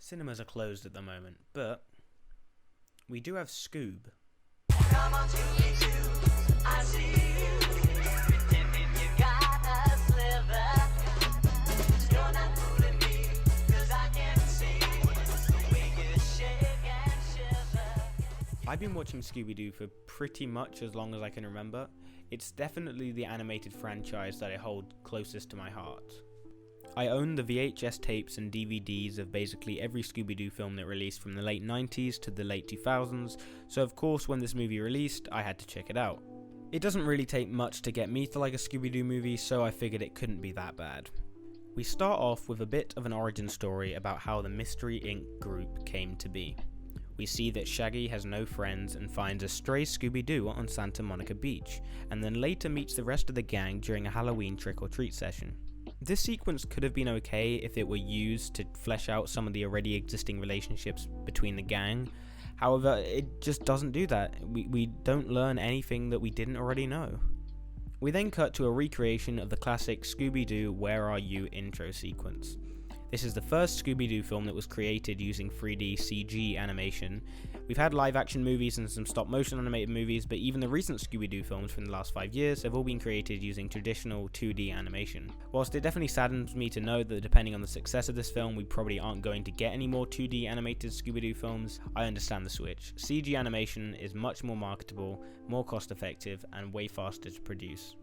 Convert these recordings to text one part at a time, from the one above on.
Cinemas are closed at the moment, but we do have Scoob. Come on, Scooby-Doo, I see you. Pretending you got a sliver. You're not fooling me, 'cause I can see the way you shake and shiver. I've been watching Scooby-Doo for pretty much as long as I can remember. It's definitely the animated franchise that I hold closest to my heart. I own the VHS tapes and DVDs of basically every Scooby-Doo film that released from the late 90s to the late 2000s, so of course when this movie released, I had to check it out. It doesn't really take much to get me to like a Scooby-Doo movie, so I figured it couldn't be that bad. We start off with a bit of an origin story about how the Mystery Inc. group came to be. We see that Shaggy has no friends and finds a stray Scooby-Doo on Santa Monica Beach, and then later meets the rest of the gang during a Halloween trick-or-treat session. This sequence could have been okay if it were used to flesh out some of the already existing relationships between the gang. However, it just doesn't do that. We don't learn anything that we didn't already know. We then cut to a recreation of the classic Scooby-Doo Where Are You intro sequence. This is the first Scooby-Doo film that was created using 3D CG animation. We've had live-action movies and some stop-motion animated movies, but even the recent Scooby-Doo films from the last 5 years have all been created using traditional 2D animation. Whilst it definitely saddens me to know that depending on the success of this film, we probably aren't going to get any more 2D animated Scooby-Doo films, I understand the switch. CG animation is much more marketable, more cost-effective, and way faster to produce.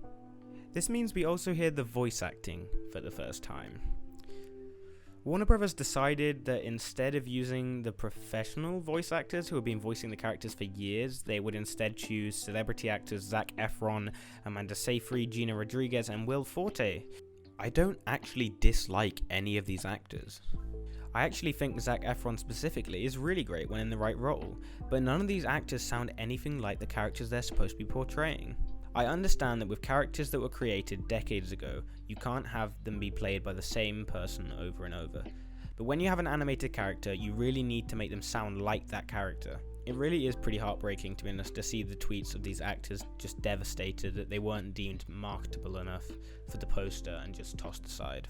This means we also hear the voice acting for the first time. Warner Brothers decided that instead of using the professional voice actors who have been voicing the characters for years, they would instead choose celebrity actors Zac Efron, Amanda Seyfried, Gina Rodriguez, and Will Forte. I don't actually dislike any of these actors. I actually think Zac Efron specifically is really great when in the right role, but none of these actors sound anything like the characters they're supposed to be portraying. I understand that with characters that were created decades ago, you can't have them be played by the same person over and over. But when you have an animated character, you really need to make them sound like that character. It really is pretty heartbreaking, to be honest, to see the tweets of these actors just devastated that they weren't deemed marketable enough for the poster and just tossed aside.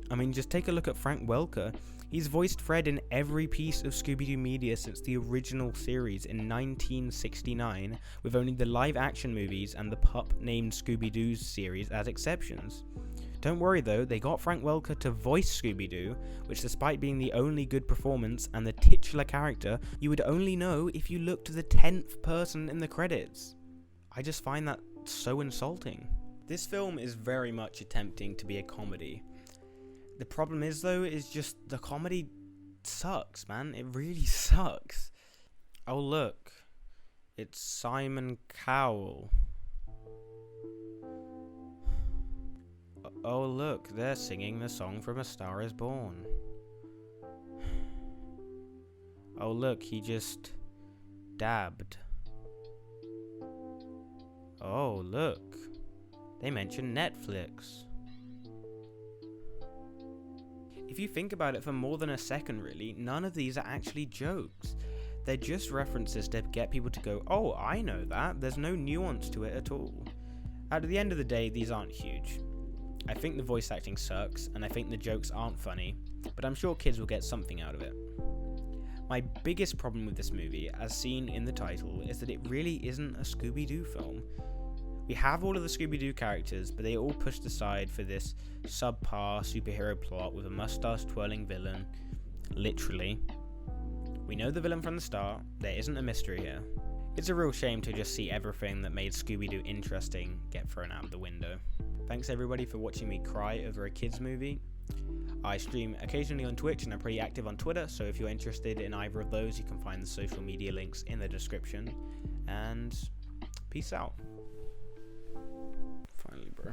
I mean, just take a look at Frank Welker. He's voiced Fred in every piece of Scooby-Doo media since the original series in 1969, with only the live-action movies and the pup-named Scooby-Doo series as exceptions. Don't worry though, they got Frank Welker to voice Scooby-Doo, which despite being the only good performance and the titular character, you would only know if you looked to the 10th person in the credits. I just find that so insulting. This film is very much attempting to be a comedy. The problem is though, is just the comedy sucks, man. It really sucks. Oh look, it's Simon Cowell. Oh look, they're singing the song from A Star Is Born. Oh look, he just dabbed. Oh look, they mentioned Netflix. If you think about it for more than a second really, none of these are actually jokes. They're just references to get people to go, oh, I know that. There's no nuance to it at all. At the end of the day, these aren't huge. I think the voice acting sucks, and I think the jokes aren't funny, but I'm sure kids will get something out of it. My biggest problem with this movie, as seen in the title, is that it really isn't a Scooby-Doo film. We have all of the Scooby-Doo characters, but they are all pushed aside for this subpar superhero plot with a mustache-twirling villain. Literally. We know the villain from the start, there isn't a mystery here. It's a real shame to just see everything that made Scooby-Doo interesting get thrown out of the window. Thanks everybody for watching me cry over a kids movie. I stream occasionally on Twitch and I'm pretty active on Twitter, so if you're interested in either of those, you can find the social media links in the description. And peace out. Finally, bro.